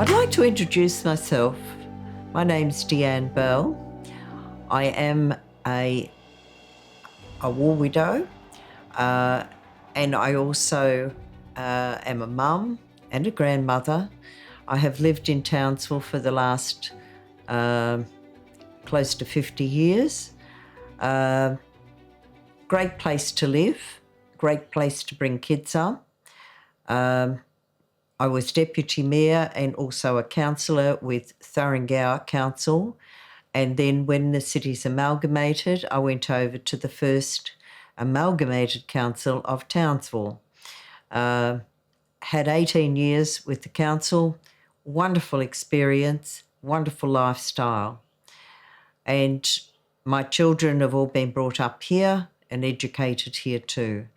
I'd like to introduce myself. My name's Deanne Bell. I am a war widow, and I also am a mum and a grandmother. I have lived in Townsville for the last close to 50 years. Great place to live, great place to bring kids up. I was Deputy Mayor and also a councillor with Thuringowa Council. And then when the cities amalgamated, I went over to the first amalgamated council of Townsville. Had 18 years with the council, wonderful experience, wonderful lifestyle. And my children have all been brought up here and educated here too.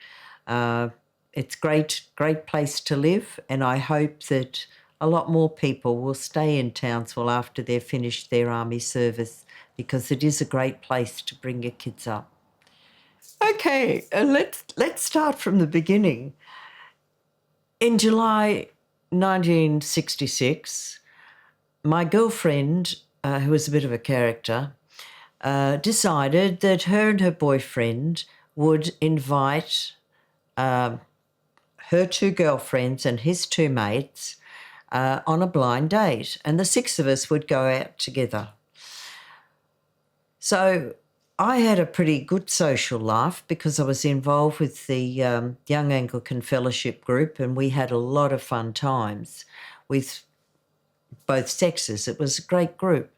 It's great place to live, and I hope that a lot more people will stay in Townsville after they've finished their army service, because it is a great place to bring your kids up. Okay, let's start from the beginning. In July 1966, my girlfriend, who was a bit of a character, decided that her and her boyfriend would invite her two girlfriends and his two mates on a blind date, and the six of us would go out together. So I had a pretty good social life because I was involved with the Young Anglican Fellowship group, and we had a lot of fun times with both sexes. It was a great group.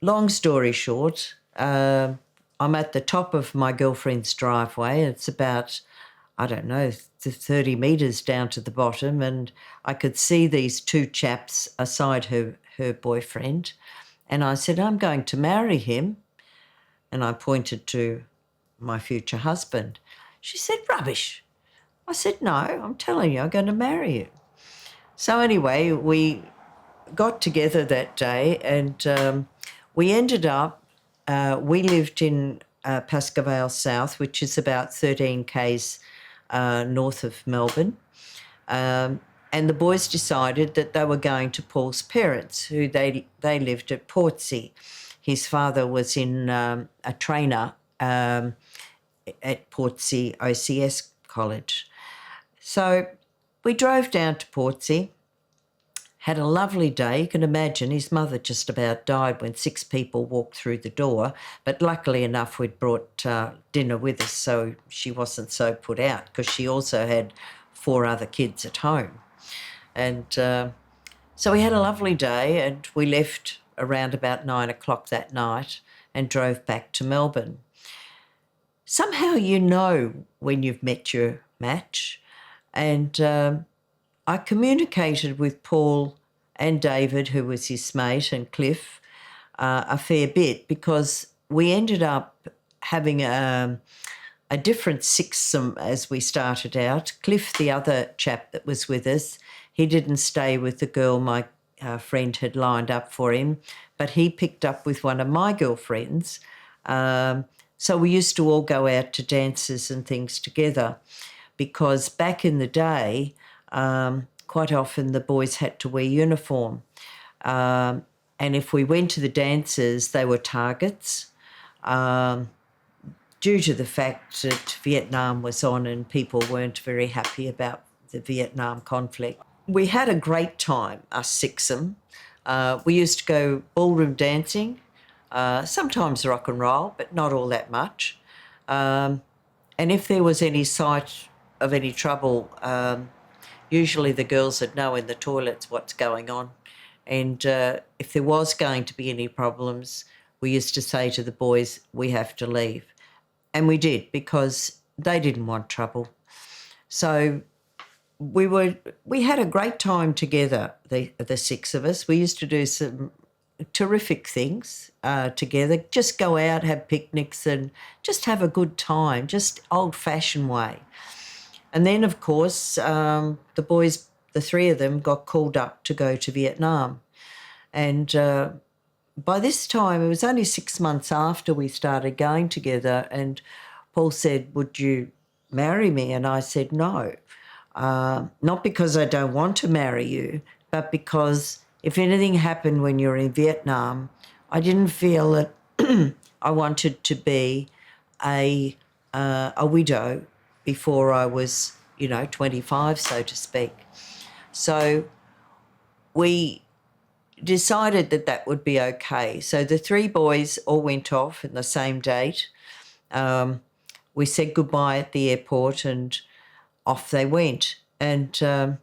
Long story short, I'm at the top of my girlfriend's driveway. It's about, 30 metres down to the bottom, and I could see these two chaps aside her boyfriend. And I said, I'm going to marry him. And I pointed to my future husband. She said, rubbish. I said, no, I'm telling you, I'm going to marry you. So anyway, we got together that day, and we ended up, we lived in Pascoe Vale South, which is about 13 k's north of Melbourne. And the boys decided that they were going to Paul's parents, who they lived at Portsea. His father was in a trainer at Portsea OCS College. So we drove down to Portsea, had a lovely day. You can imagine his mother just about died when 6 people walked through the door, but luckily enough we'd brought dinner with us, so she wasn't so put out, because she also had 4 other kids at home. And so we had a lovely day, and we left around about 9 o'clock that night and drove back to Melbourne. Somehow you know when you've met your match, and I communicated with Paul and David, who was his mate, and Cliff, a fair bit, because we ended up having a different sixsome as we started out. Cliff, the other chap that was with us, he didn't stay with the girl my friend had lined up for him, but he picked up with one of my girlfriends. So we used to all go out to dances and things together, because back in the day, quite often the boys had to wear uniform. And if we went to the dances, they were targets, due to the fact that Vietnam was on and people weren't very happy about the Vietnam conflict. We had a great time, us sixsome. We used to go ballroom dancing, sometimes rock and roll, but not all that much. And if there was any sight of any trouble, usually the girls would know in the toilets what's going on. And if there was going to be any problems, we used to say to the boys, we have to leave. And we did, because they didn't want trouble. So we had a great time together, the 6 of us. We used to do some terrific things together, just go out, have picnics and just have a good time, just old-fashioned way. And then, of course, the boys, the 3 of them, got called up to go to Vietnam. And by this time, it was only 6 months after we started going together, and Paul said, would you marry me? And I said, no. Not because I don't want to marry you, but because if anything happened when you're in Vietnam, I didn't feel that I wanted to be a widow before I was, 25, so to speak. So we decided that that would be okay. So the three boys all went off in the same date. We said goodbye at the airport and off they went. And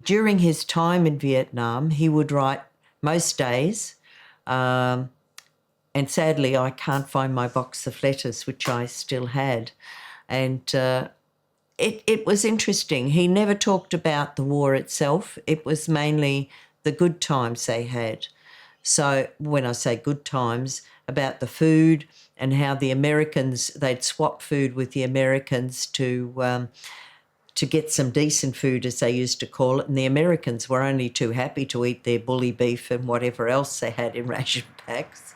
during his time in Vietnam, he would write most days. And sadly, I can't find my box of letters, which I still had. And it was interesting. He never talked about the war itself. It was mainly the good times they had. So when I say good times, about the food and how the Americans, they'd swap food with the Americans to get some decent food, as they used to call it. And the Americans were only too happy to eat their bully beef and whatever else they had in ration packs.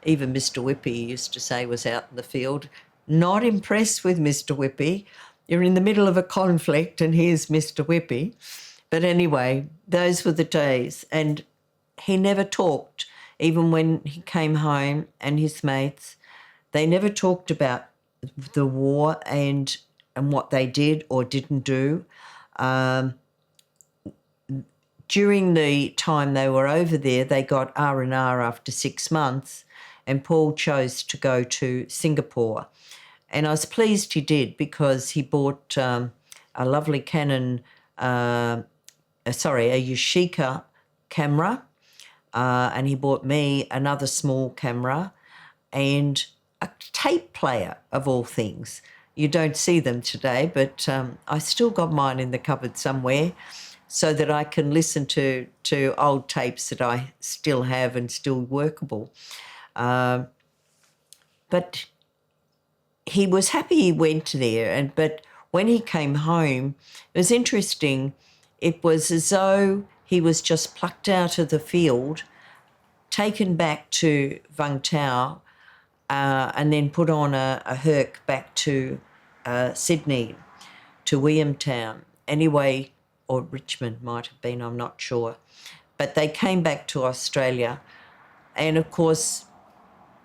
Even Mr. Whippy used to say was out in the field. Not impressed with Mr. Whippy. You're in the middle of a conflict and here's Mr. Whippy. But anyway, those were the days. And he never talked, even when he came home and his mates. They never talked about the war and what they did or didn't do. During the time they were over there, they got R&R after 6 months, and Paul chose to go to Singapore. And I was pleased he did, because he bought a lovely Canon, a Yashica camera, and he bought me another small camera and a tape player, of all things. You don't see them today, but I still got mine in the cupboard somewhere so that I can listen to old tapes that I still have and still workable. But he was happy he went there, but when he came home, it was interesting. It was as though he was just plucked out of the field, taken back to Vung Tau, and then put on a herc back to Sydney, to Williamtown. Anyway, or Richmond might have been, I'm not sure. But they came back to Australia, and of course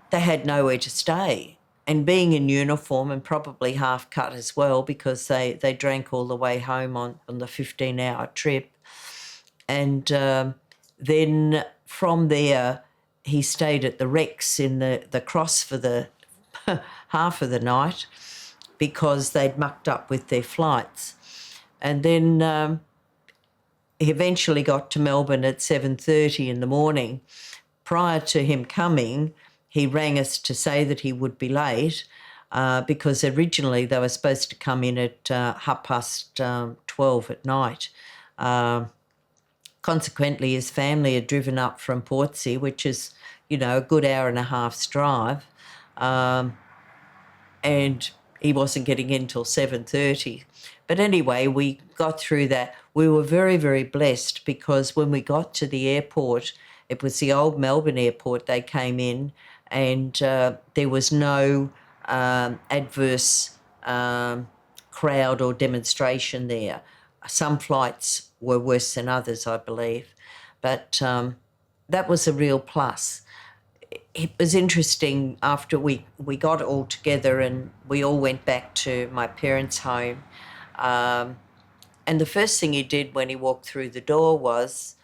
they had nowhere to stay. And being in uniform and probably half cut as well, because they drank all the way home on the 15-hour trip. And then from there, he stayed at the Rex in the Cross for the half of the night, because they'd mucked up with their flights. And then he eventually got to Melbourne at 7:30 in the morning. Prior to him coming, he rang us to say that he would be late, because originally they were supposed to come in at 12:30 at night. Consequently, his family had driven up from Portsea, which is, a good hour and a half's drive, and he wasn't getting in till 7:30. But anyway, we got through that. We were very, very blessed, because when we got to the airport, it was the old Melbourne airport. They came in, and there was no adverse crowd or demonstration there. Some flights were worse than others, I believe, but that was a real plus. It was interesting after we got all together and we all went back to my parents' home, and the first thing he did when he walked through the door was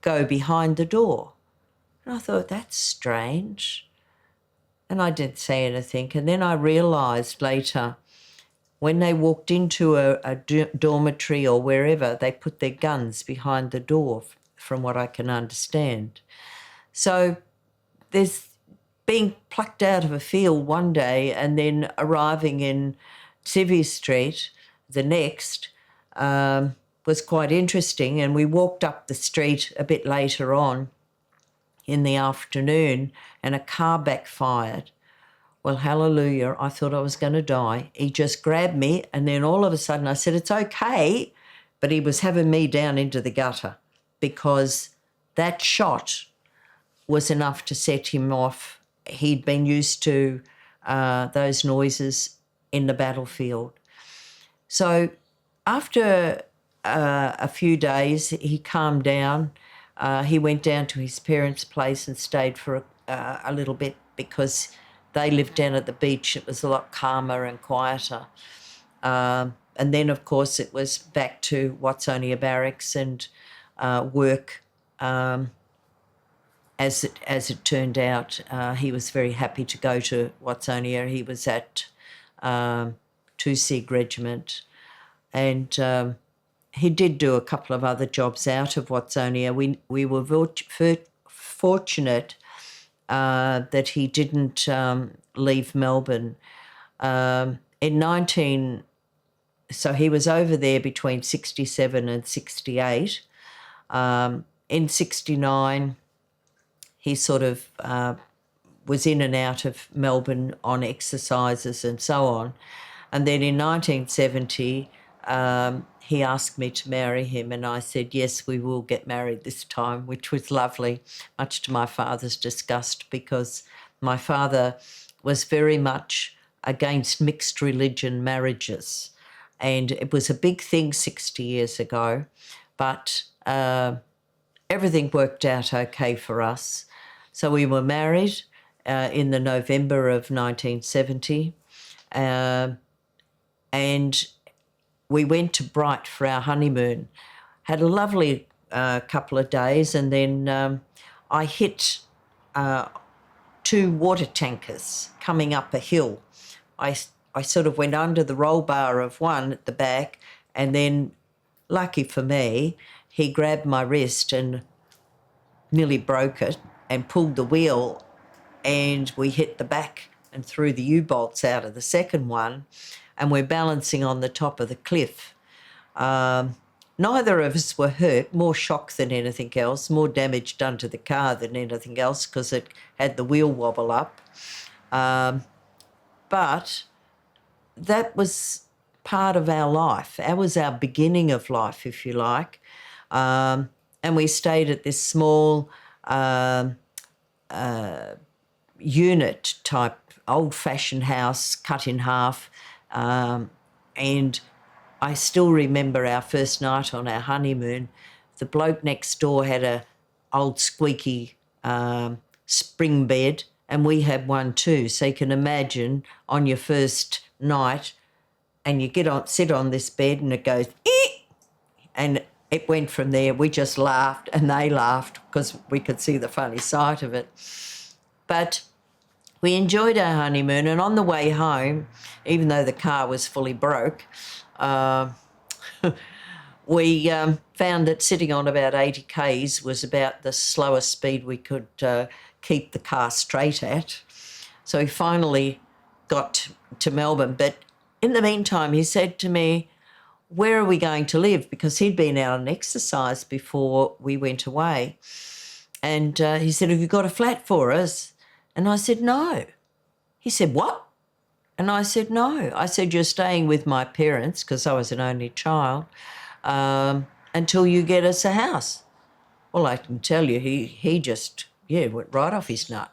go behind the door. And I thought, that's strange. And I didn't say anything. And then I realised later, when they walked into a dormitory or wherever, they put their guns behind the door, from what I can understand. So there's being plucked out of a field one day and then arriving in Civvy Street the next was quite interesting. And we walked up the street a bit later on in the afternoon and a car backfired. Well, hallelujah, I thought I was going to die. He just grabbed me, and then all of a sudden I said, it's okay, but he was having me down into the gutter, because that shot was enough to set him off. He'd been used to those noises in the battlefield. So after a few days, he calmed down. He went down to his parents' place and stayed for a little bit because they lived down at the beach. It was a lot calmer and quieter. And then, of course, it was back to Watsonia Barracks and work. As it turned out, he was very happy to go to Watsonia. He was at 2 Sig Regiment, and he did do a couple of other jobs out of Watsonia. We were fortunate that he didn't leave Melbourne. So he was over there between 67 and 68. In 69, he sort of was in and out of Melbourne on exercises and so on. And then in 1970, he asked me to marry him, and I said, yes, we will get married this time, which was lovely, much to my father's disgust, because my father was very much against mixed religion marriages. And it was a big thing 60 years ago, but everything worked out okay for us. So we were married in the November of 1970, and we went to Bright for our honeymoon. Had a lovely couple of days, and then I hit 2 water tankers coming up a hill. I sort of went under the roll bar of one at the back, and then, lucky for me, he grabbed my wrist and nearly broke it and pulled the wheel, and we hit the back and threw the U-bolts out of the second one, and we're balancing on the top of the cliff. Neither of us were hurt, more shock than anything else, more damage done to the car than anything else because it had the wheel wobble up. But that was part of our life. That was our beginning of life, if you like. And we stayed at this small unit type, old-fashioned house cut in half. And I still remember our first night on our honeymoon. The bloke next door had a old squeaky spring bed, and we had one too. So you can imagine on your first night, and you sit on this bed, and it goes, and it went from there. We just laughed, and they laughed because we could see the funny side of it. But we enjoyed our honeymoon, and on the way home, even though the car was fully broke, we found that sitting on about 80 k's was about the slowest speed we could keep the car straight at. So we finally got to Melbourne. But in the meantime, he said to me, where are we going to live? Because he'd been out on exercise before we went away. And he said, have you got a flat for us? And I said, no. He said, what? And I said, no. I said, you're staying with my parents, because I was an only child, until you get us a house. Well, I can tell you, he just, went right off his nut.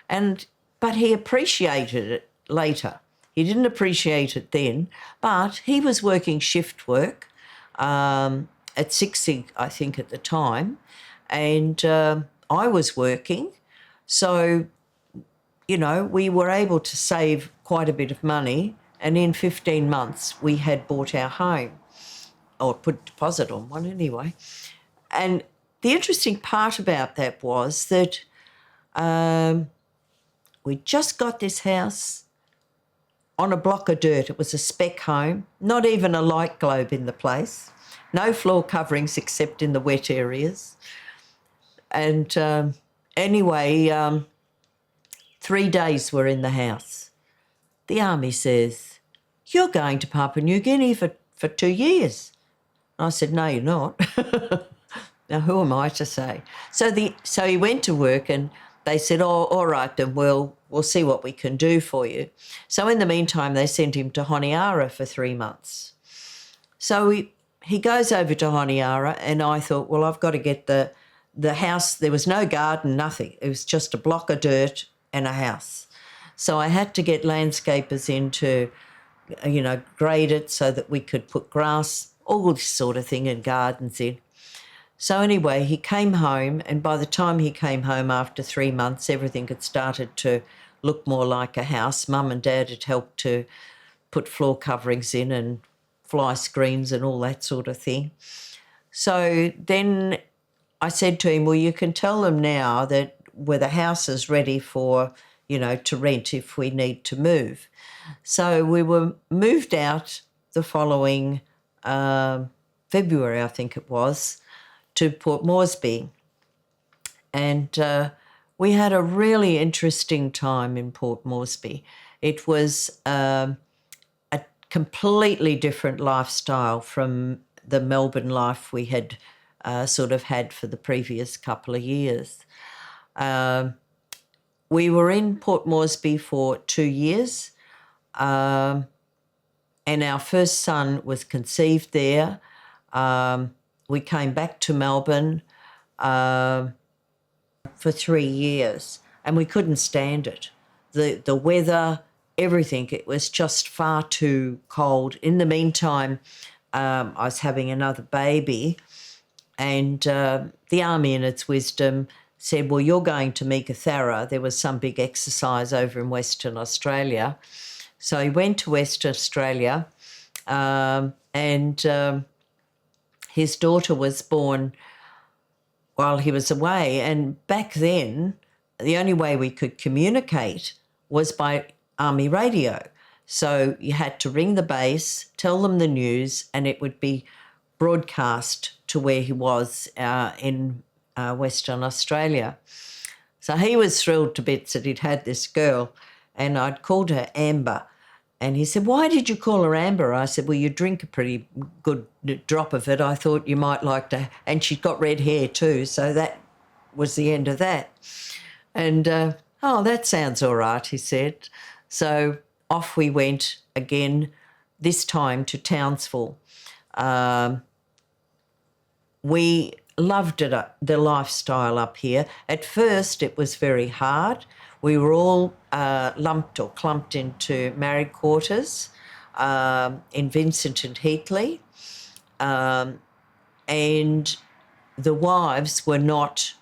But he appreciated it later. He didn't appreciate it then, but he was working shift work at 6 Sig, I think, at the time, and I was working. So, we were able to save quite a bit of money, and in 15 months we had bought our home, or put a deposit on one anyway. And the interesting part about that was that we just got this house on a block of dirt. It was a spec home, not even a light globe in the place, no floor coverings except in the wet areas. And anyway, 3 days we're in the house. The army says, you're going to Papua New Guinea for 2 years. And I said, no, you're not. Now, who am I to say? So he went to work, and they said, oh, all right, then we'll see what we can do for you. So in the meantime, they sent him to Honiara for 3 months. So he goes over to Honiara, and I thought, well, I've got to get the house. There was no garden, nothing. It was just a block of dirt and a house. So I had to get landscapers in to, grade it so that we could put grass, all this sort of thing, and gardens in. So anyway, he came home, and by the time he came home after 3 months, everything had started to look more like a house. Mum and Dad had helped to put floor coverings in and fly screens and all that sort of thing. So then I said to him, well, you can tell them now that the house is ready for, to rent if we need to move. So we were moved out the following February, I think it was, to Port Moresby. And we had a really interesting time in Port Moresby. It was a completely different lifestyle from the Melbourne life we had sort of had for the previous couple of years. We were in Port Moresby for 2 years, and our first son was conceived there. We came back to Melbourne for 3 years, and we couldn't stand it. The weather, everything, it was just far too cold. In the meantime, I was having another baby, and the Army in its wisdom said, well, you're going to Meekatharra. There was some big exercise over in Western Australia. So he went to Western Australia, and his daughter was born while he was away. And back then, the only way we could communicate was by Army radio. So you had to ring the base, tell them the news, and it would be broadcast to where he was in Western Australia. So he was thrilled to bits that he'd had this girl, and I'd called her Amber. And he said, why did you call her Amber? I said, well, you drink a pretty good drop of it. I thought you might like to. And she's got red hair too, so that was the end of that. And, oh, that sounds all right, he said. So off we went again, this time to Townsville. We loved it, the lifestyle up here. At first, it was very hard. We were all lumped or clumped into married quarters in Vincent and Heatley, and the wives were not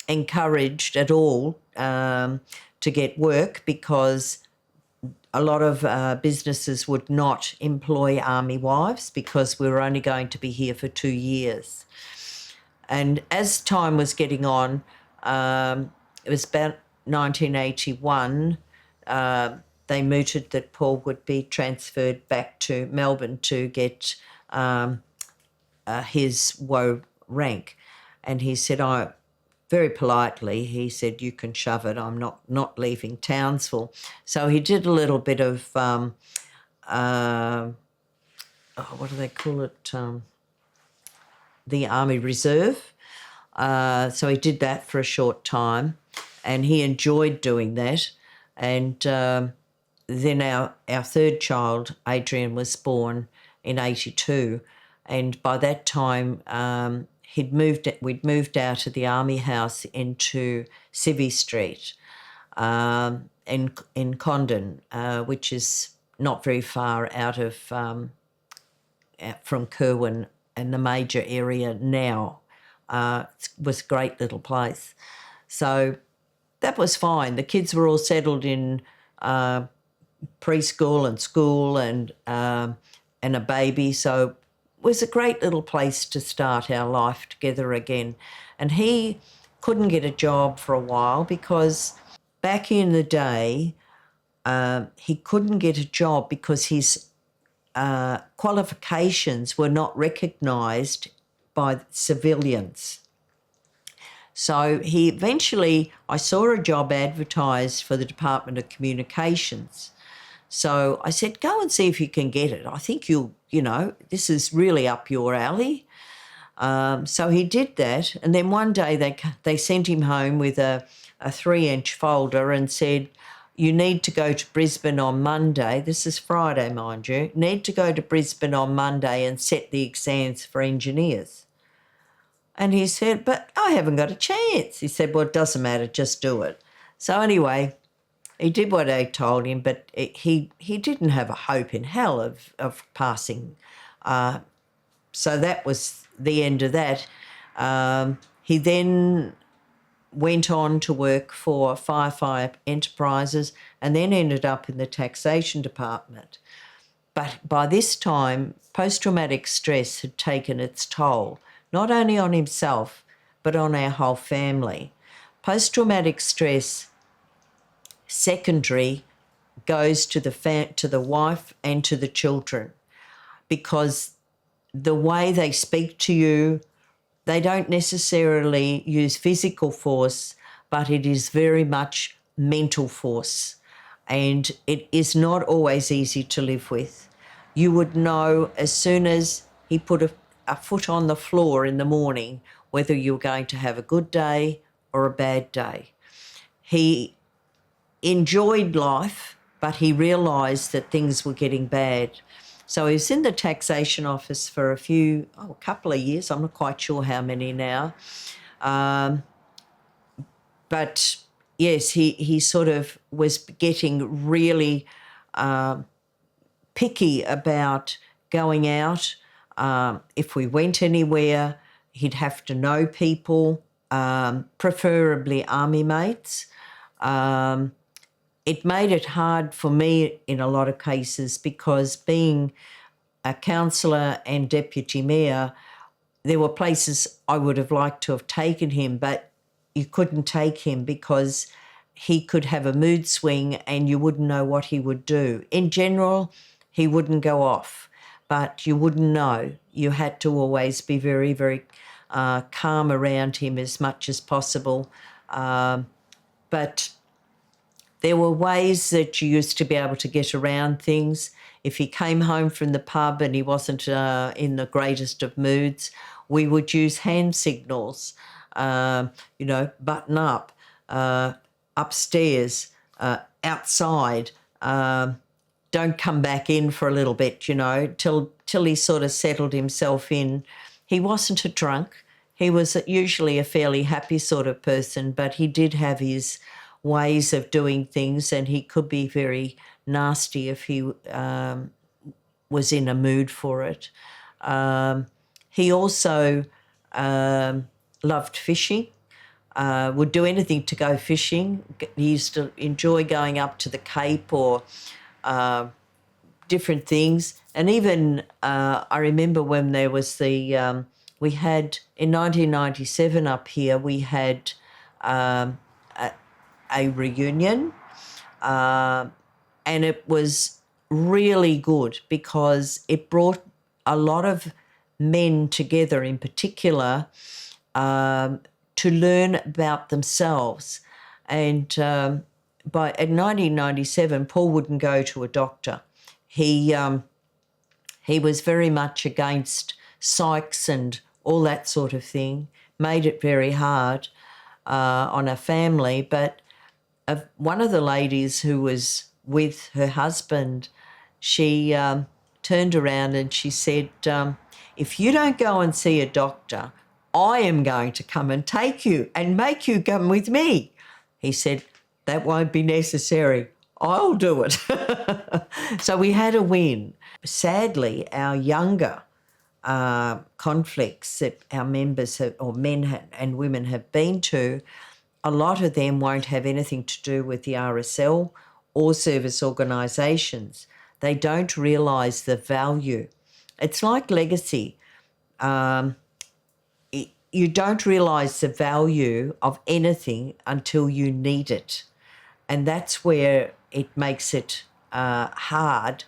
encouraged at all to get work, because a lot of businesses would not employ Army wives because we were only going to be here for 2 years. And as time was getting on, it was about 1981, they mooted that Paul would be transferred back to Melbourne to get his WO rank. And he said, very politely, he said, you can shove it, I'm not leaving Townsville. So he did a little bit of, what do they call it, the Army Reserve. So he did that for a short time, and he enjoyed doing that. And then our third child, Adrian, was born in 82, and by that time we'd moved out of the Army House into Civvy Street in Condon, which is not very far out of from Kerwin and the major area now. It was a great little place. So that was fine. The kids were all settled in preschool and school and a baby, so it was a great little place to start our life together again. And he couldn't get a job for a while because back in the day he couldn't get a job because his qualifications were not recognised by civilians. So he eventually, I saw a job advertised for the Department of Communications. So I said, go and see if you can get it. I think this is really up your alley. So he did that. And then one day they sent him home with a 3-inch folder and said, you need to go to Brisbane on Monday. This is Friday, mind you. Need to go to Brisbane on Monday and set the exams for engineers. And he said, but I haven't got a chance. He said, well, it doesn't matter, just do it. So anyway, he did what I told him, but he didn't have a hope in hell of passing So that was the end of that. He then went on to work for Firefly Enterprises and then ended up in the taxation department. But by this time, post-traumatic stress had taken its toll, not only on himself, but on our whole family. Post-traumatic stress, secondary, goes to the wife and to the children, because the way they speak to you, they don't necessarily use physical force, but it is very much mental force. And it is not always easy to live with. You would know as soon as he put a foot on the floor in the morning whether you were going to have a good day or a bad day. He enjoyed life, but he realised that things were getting bad. So he was in the taxation office for a couple of years. I'm not quite sure how many now. But yes, he sort of was getting really picky about going out. If we went anywhere, he'd have to know people, preferably army mates. It made it hard for me in a lot of cases, because being a councillor and deputy mayor, there were places I would have liked to have taken him, but you couldn't take him because he could have a mood swing and you wouldn't know what he would do. In general, he wouldn't go off, but you wouldn't know. You had to always be very, very calm around him as much as possible. But there were ways that you used to be able to get around things. If he came home from the pub and he wasn't in the greatest of moods, we would use hand signals, button up, upstairs, outside, don't come back in for a little bit, till he sort of settled himself in. He wasn't a drunk. He was usually a fairly happy sort of person, but he did have his ways of doing things, and he could be very nasty if he was in a mood for it. He also loved fishing, would do anything to go fishing. He used to enjoy going up to the Cape or different things. And even I remember when there was we had, in 1997 up here, we had a reunion, and it was really good because it brought a lot of men together, in particular, to learn about themselves. And in 1997, Paul wouldn't go to a doctor. He was very much against psychs and all that sort of thing, made it very hard on our family. But one of the ladies who was with her husband, she turned around and she said, if you don't go and see a doctor, I am going to come and take you and make you come with me. He said, that won't be necessary. I'll do it. So we had a win. Sadly, our younger conflicts that our members or men and women have been to, a lot of them won't have anything to do with the RSL or service organisations. They don't realise the value. It's like legacy. You don't realise the value of anything until you need it. And that's where it makes it hard,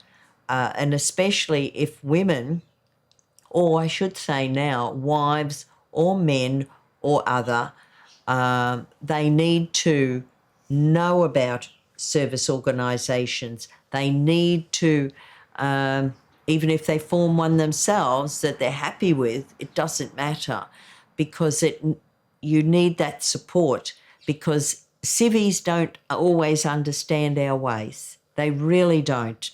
and especially if women, or I should say now, wives or men or other, they need to know about service organisations. They need to, even if they form one themselves that they're happy with, it doesn't matter, because you need that support, because civvies don't always understand our ways. They really don't.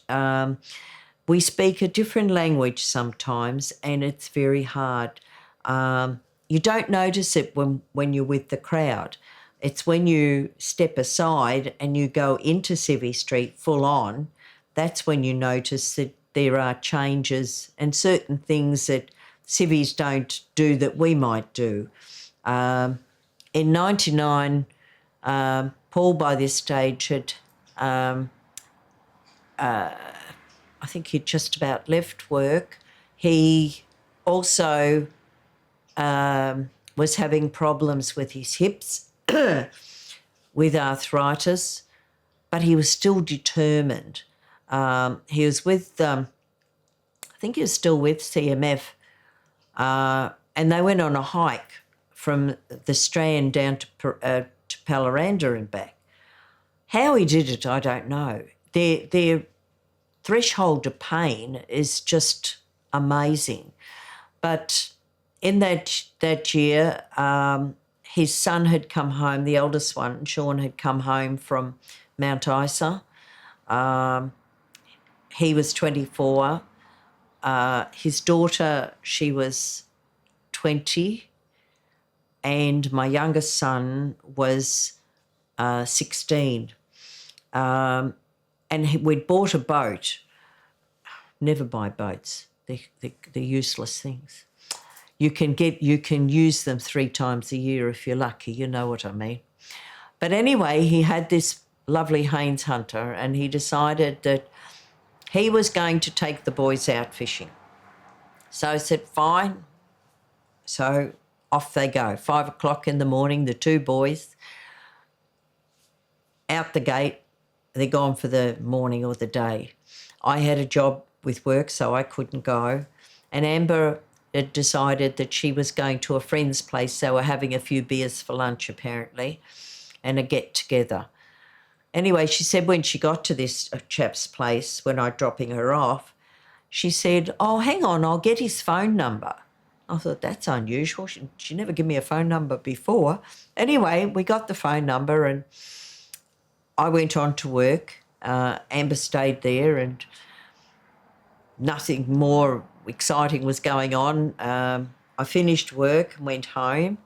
We speak a different language sometimes, and it's very hard. You don't notice it when you're with the crowd. It's when you step aside and you go into Civvy Street full on, that's when you notice that there are changes and certain things that civvies don't do that we might do. In 99, Paul by this stage had, I think he'd just about left work. He also was having problems with his hips, with arthritis, but he was still determined. He was with, I think he was still with CMF, and they went on a hike from the Strand down to Pallaranda and back. How he did it, I don't know. Their threshold to pain is just amazing. But in that year, his son had come home, the eldest one, Sean, had come home from Mount Isa. He was 24. His daughter, she was 20. And my youngest son was 16. And we'd bought a boat. Never buy boats. They're useless things. You can use them 3 times a year if you're lucky, you know what I mean. But anyway, he had this lovely Haynes Hunter, and he decided that he was going to take the boys out fishing. So I said, fine. So off they go. 5 o'clock in the morning, the 2 boys out the gate. They're gone for the morning or the day. I had a job with work, so I couldn't go. And Amber had decided that she was going to a friend's place. They were having a few beers for lunch, apparently, and a get-together. Anyway, she said when she got to this chap's place, when I was dropping her off, she said, oh, hang on, I'll get his phone number. I thought, that's unusual. She never gave me a phone number before. Anyway, we got the phone number and I went on to work. Amber stayed there and nothing more exciting was going on. I finished work and went home,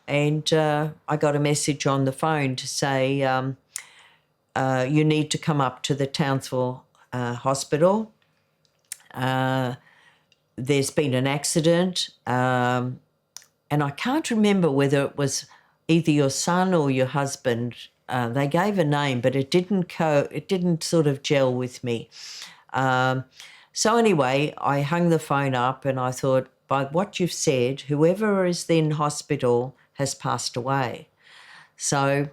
and I got a message on the phone to say, you need to come up to the Townsville hospital. There's been an accident, and I can't remember whether it was either your son or your husband. They gave a name, but it didn't sort of gel with me. So anyway, I hung the phone up and I thought, by what you've said, whoever is in hospital has passed away. So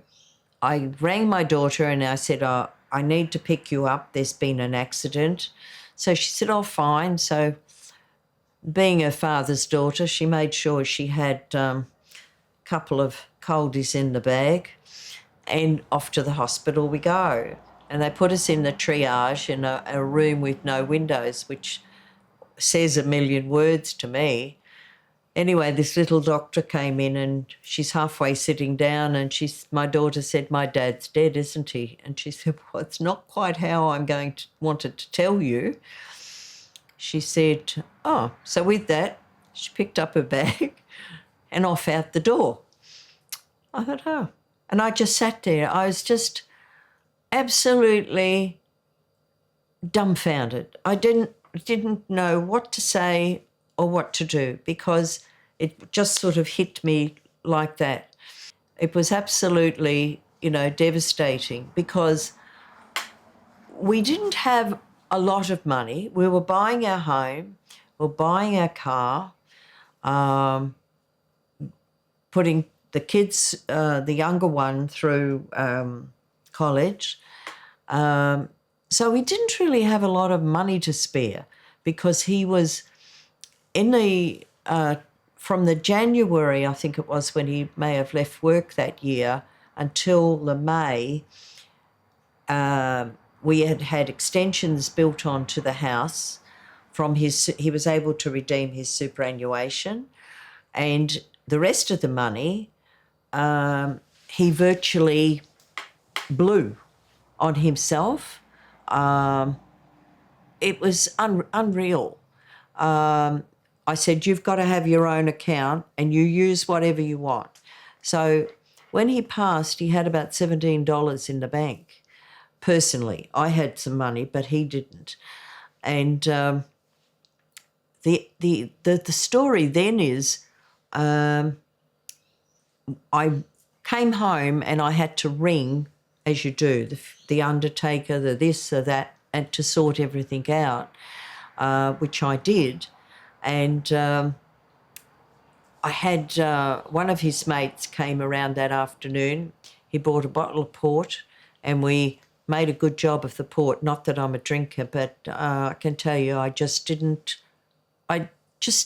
I rang my daughter and I said, oh, I need to pick you up. There's been an accident. So she said, oh, fine. So being her father's daughter, she made sure she had a couple of coldies in the bag, and off to the hospital we go. And they put us in the triage in a room with no windows, which says a million words to me. Anyway, this little doctor came in and she's halfway sitting down and my daughter said, my dad's dead, isn't he? And she said, well, it's not quite how I'm wanted to tell you. She said, oh, so with that, she picked up her bag and off out the door. I thought, oh. And I just sat there. I was just absolutely dumbfounded. I didn't know what to say or what to do because it just sort of hit me like that. It was absolutely, devastating because we didn't have a lot of money. We were buying our home, we were buying our car, putting the kids, the younger one, through college. So we didn't really have a lot of money to spare because he was in from the January, I think it was, when he may have left work that year, until the May, we had extensions built onto the house from he was able to redeem his superannuation, and the rest of the money he virtually blew on himself. It was unreal. I said, you've got to have your own account and you use whatever you want. So when he passed, he had about $17 in the bank. Personally, I had some money, but he didn't. And the story then is I came home and I had to ring, as you do, the undertaker, the this, the that, and to sort everything out, which I did. And I had one of his mates came around that afternoon. He bought a bottle of port and we made a good job of the port. Not that I'm a drinker, but I can tell you I just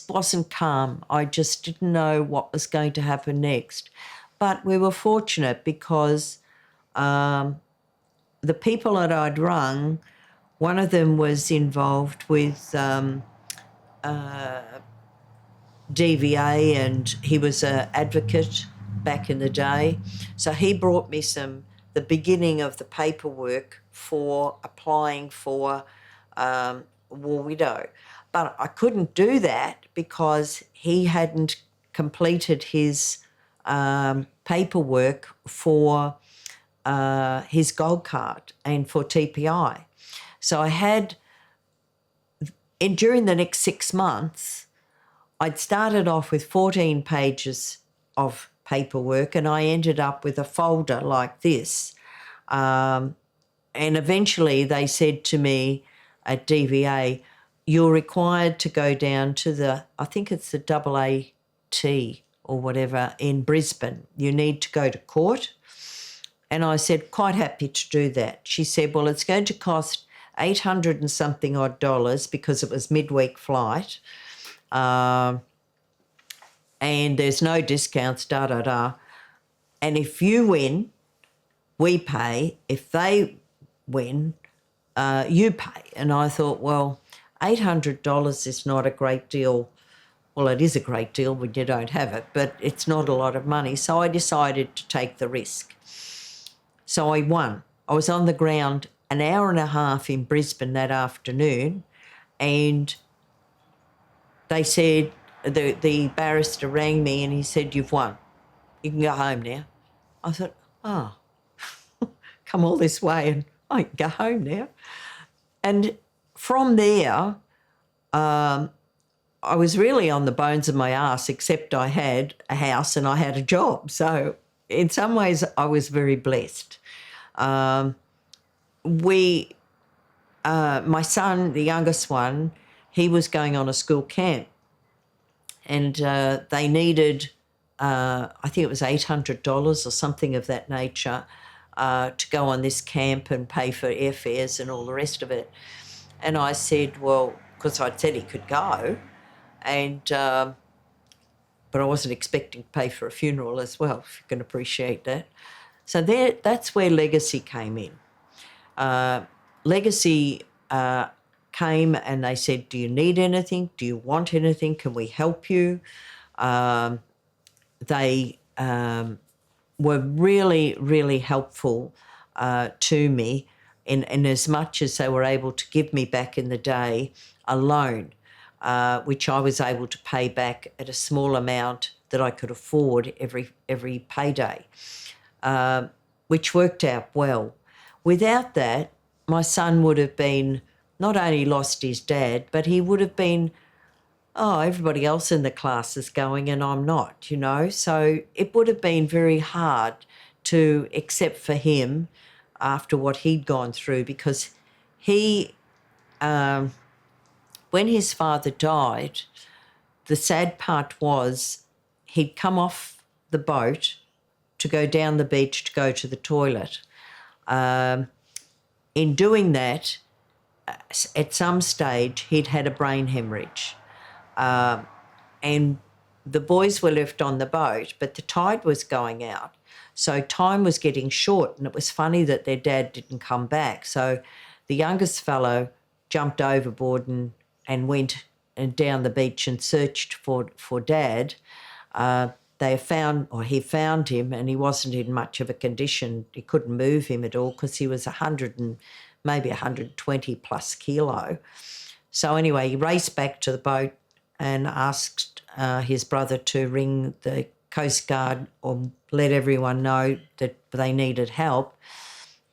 wasn't calm. I just didn't know what was going to happen next. But we were fortunate because the people that I'd rung, one of them was involved with DVA and he was an advocate back in the day. So he brought me the beginning of the paperwork for applying for War Widow. But I couldn't do that because he hadn't completed his paperwork for his gold card and for TPI. So I had, during the next 6 months, I'd started off with 14 pages of paperwork and I ended up with a folder like this. And eventually they said to me at DVA, you're required to go down to I think it's the AAT or whatever in Brisbane. You need to go to court. And I said, quite happy to do that. She said, well, it's going to cost 800 and something odd dollars because it was midweek flight. And there's no discounts, And if you win, we pay. If they win, you pay. And I thought, well, $800 is not a great deal. Well, it is a great deal when you don't have it, but it's not a lot of money. So I decided to take the risk. So I won. I was on the ground an hour and a half in Brisbane that afternoon, and they said, the barrister rang me and he said, you've won. You can go home now. I thought, oh, come all this way and I can go home now. And from there, I was really on the bones of my ass, except I had a house and I had a job. So in some ways I was very blessed. My son, the youngest one, he was going on a school camp and they needed, I think it was $800 or something of that nature to go on this camp and pay for airfares and all the rest of it. And I said, well, because I'd said he could go, and but I wasn't expecting to pay for a funeral as well, if you can appreciate that. So that's where Legacy came in. Legacy came and they said, do you need anything? Do you want anything? Can we help you? They were really, really helpful to me in as much as they were able to give me back in the day a loan, which I was able to pay back at a small amount that I could afford every payday, which worked out well. Without that, my son would have been not only lost his dad, but he would have been, oh, everybody else in the class is going and I'm not, So it would have been very hard to accept for him after what he'd gone through, because he, when his father died, the sad part was he'd come off the boat to go down the beach to go to the toilet. In doing that, at some stage, he'd had a brain hemorrhage. And the boys were left on the boat, but the tide was going out. So time was getting short, and it was funny that their dad didn't come back. So the youngest fellow jumped overboard and went down the beach and searched for Dad. He found him, and he wasn't in much of a condition. He couldn't move him at all because he was 100 and maybe 120 plus kilo. So anyway, he raced back to the boat and asked his brother to ring the Coast Guard or let everyone know that they needed help.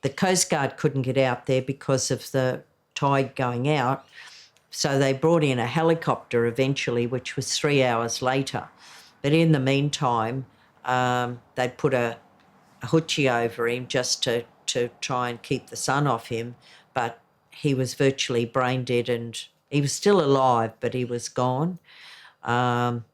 The Coast Guard couldn't get out there because of the tide going out. So they brought in a helicopter eventually, which was 3 hours later. But in the meantime, they put a hoochie over him just to try and keep the sun off him. But he was virtually brain dead, and he was still alive, but he was gone.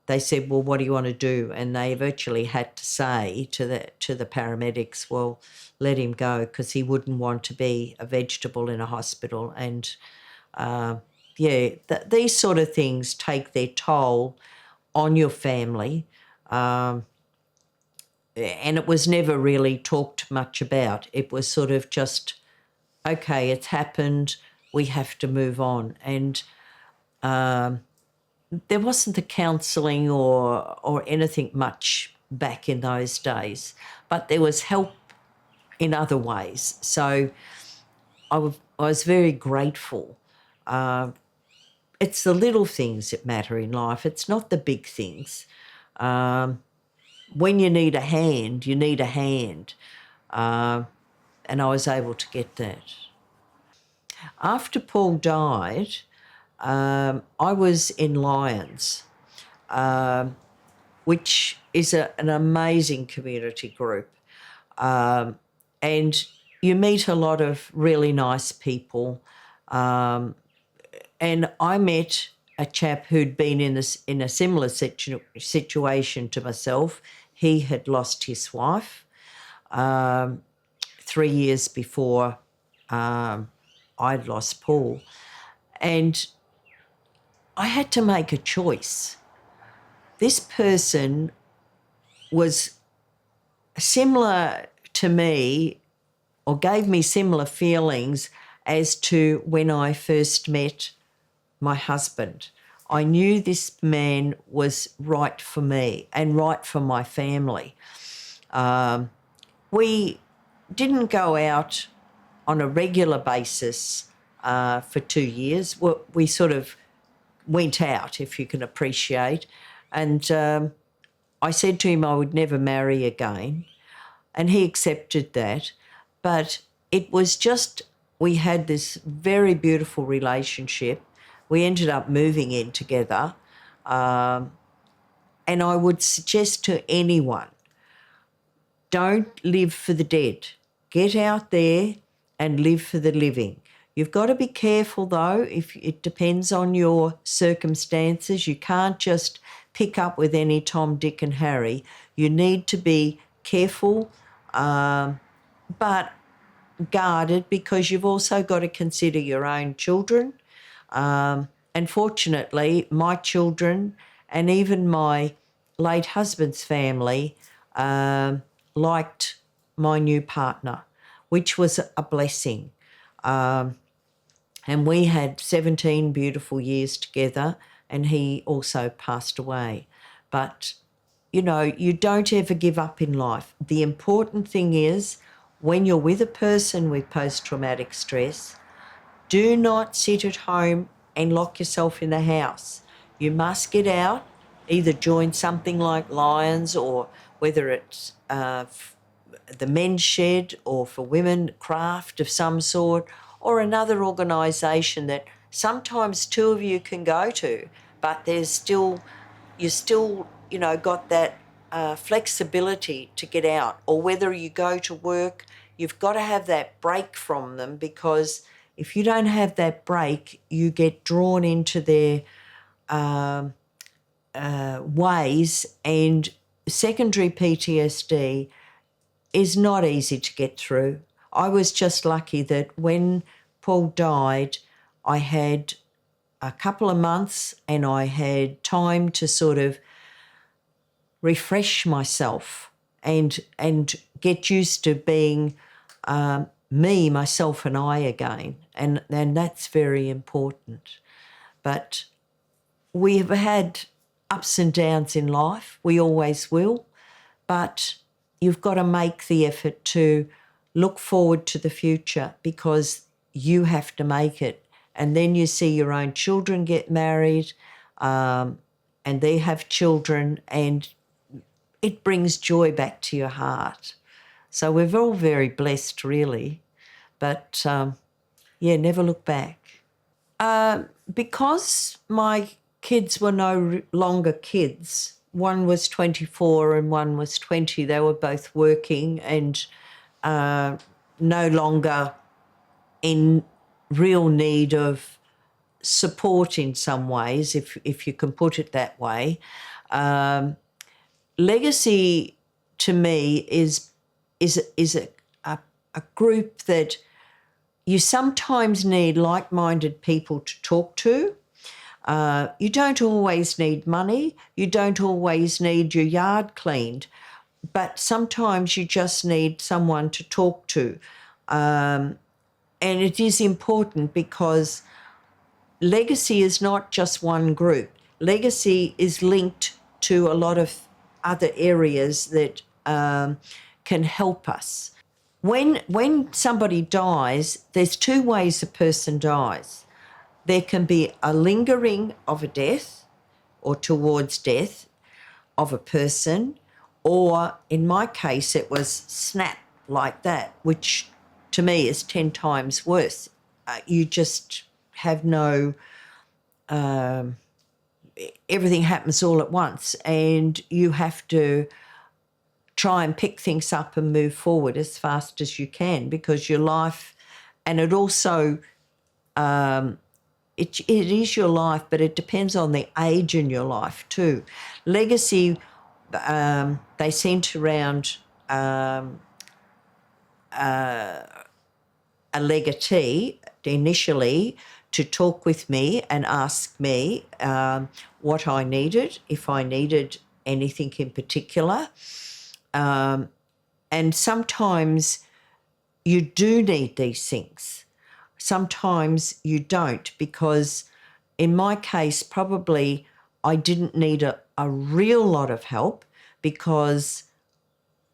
They said, well, what do you want to do? And they virtually had to say to the paramedics, well, let him go, because he wouldn't want to be a vegetable in a hospital. And these sort of things take their toll on your family. And it was never really talked much about. It was sort of just, okay, it's happened, we have to move on. And there wasn't the counselling or anything much back in those days, but there was help in other ways. So I was very grateful. It's the little things that matter in life. It's not the big things. When you need a hand, you need a hand. And I was able to get that. After Paul died, I was in Lions, which is an amazing community group. And you meet a lot of really nice people. And I met a chap who'd been in a similar situation to myself. He had lost his wife 3 years before I'd lost Paul. And I had to make a choice. This person was similar to me, or gave me similar feelings as to when I first met my husband. I knew this man was right for me and right for my family. We didn't go out on a regular basis for 2 years. We sort of went out, if you can appreciate. And I said to him I would never marry again, and he accepted that. But it was just, we had this very beautiful relationship. We ended up moving in together. And I would suggest to anyone, don't live for the dead. Get out there and live for the living. You've got to be careful, though, if it depends on your circumstances. You can't just pick up with any Tom, Dick and Harry. You need to be careful, but guarded, because you've also got to consider your own children. And fortunately, my children and even my late husband's family liked my new partner, which was a blessing. And we had 17 beautiful years together, and he also passed away. But, you know, you don't ever give up in life. The important thing is, when you're with a person with post-traumatic stress, do not sit at home and lock yourself in the house. You must get out, either join something like Lions, or whether it's the men's shed, or for women, craft of some sort, or another organisation that sometimes two of you can go to, but you're still, you know, got that flexibility to get out. Or whether you go to work, you've got to have that break from them, because if you don't have that break, you get drawn into their ways, and secondary PTSD is not easy to get through. I was just lucky that when Paul died, I had a couple of months and I had time to sort of refresh myself and get used to being me, myself and I again. And that's very important. But we have had ups and downs in life. We always will. But you've got to make the effort to look forward to the future, because you have to make it. And then you see your own children get married and they have children, and it brings joy back to your heart. So we're all very blessed, really. But, never look back. Because my kids were no longer kids, one was 24 and one was 20, they were both working and no longer in real need of support in some ways, if you can put it that way. Legacy to me is a group that you sometimes need like-minded people to talk to. You don't always need money. You don't always need your yard cleaned, but sometimes you just need someone to talk to. And it is important because legacy is not just one group. Legacy is linked to a lot of other areas that can help us. When somebody dies, there's two ways a person dies. There can be a lingering of a death or towards death of a person, or in my case, it was snap like that, which to me is 10 times worse. You just have no, everything happens all at once and you have to try and pick things up and move forward as fast as you can because your life, and it also, it is your life, but it depends on the age in your life too. Legacy, they sent around a legatee initially to talk with me and ask me what I needed, if I needed anything in particular. And sometimes you do need these things. Sometimes you don't, because in my case, probably I didn't need a real lot of help because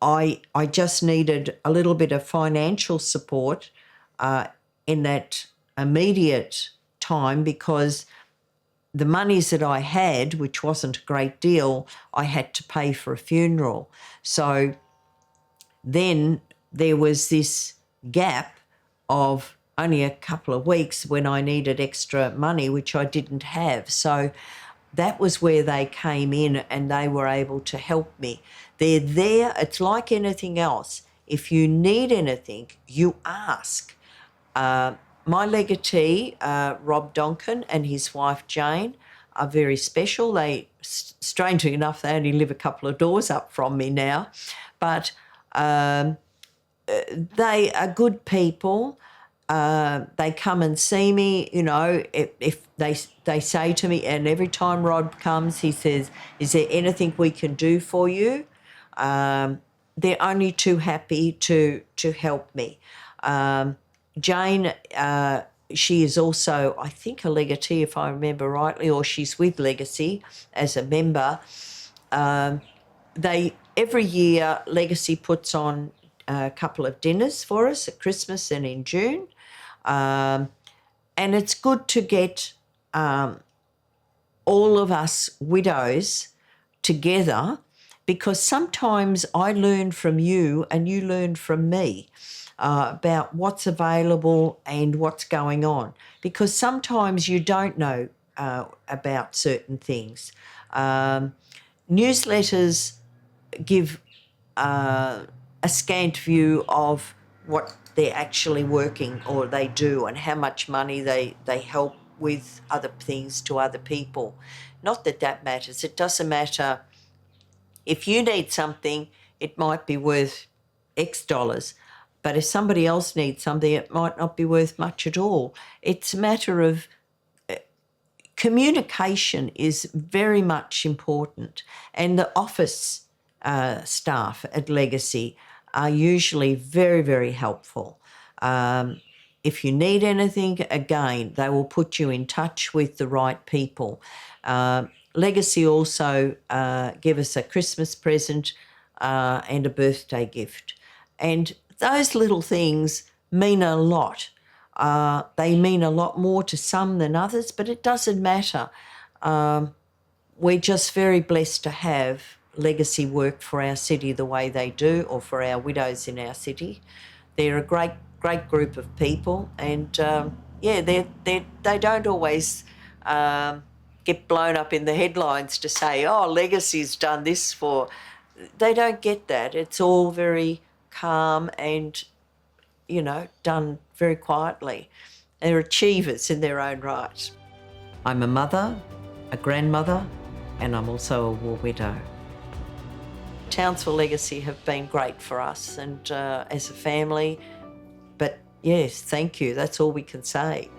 I just needed a little bit of financial support in that immediate time, because the monies that I had, which wasn't a great deal, I had to pay for a funeral. So then there was this gap of only a couple of weeks when I needed extra money, which I didn't have. So that was where they came in and they were able to help me. They're there. It's like anything else. If you need anything, you ask. My legatee, Rob Donkin, and his wife Jane are very special. They, strangely enough, they only live a couple of doors up from me now, but they are good people. They come and see me, you know, if they say to me, and every time Rod comes, he says, "Is there anything we can do for you?" They're only too happy to help me. Jane, she is also, I think, a legatee, if I remember rightly, or she's with Legacy as a member. Every year, Legacy puts on a couple of dinners for us at Christmas and in June. And it's good to get all of us widows together, because sometimes I learn from you and you learn from me about what's available and what's going on, because sometimes you don't know about certain things. Newsletters give a scant view of what they're actually working or they do and how much money they help with other things to other people. Not that that matters. It doesn't matter. If you need something, it might be worth X dollars, but if somebody else needs something, it might not be worth much at all. It's a matter of communication is very much important, and the office staff at Legacy are usually very, very helpful. If you need anything, again, they will put you in touch with the right people. Legacy also give us a Christmas present and a birthday gift. And those little things mean a lot. They mean a lot more to some than others, but it doesn't matter. We're just very blessed to have Legacy work for our city the way they do, or for our widows in our city. They're a great group of people, and yeah, they don't always get blown up in the headlines to say, oh, Legacy's done this for. They don't get that. It's all very calm and, you know, done very quietly. They're achievers in their own right. I'm a mother, a grandmother, and I'm also a war widow. Townsville Legacy have been great for us and as a family, but yes, thank you. That's all we can say.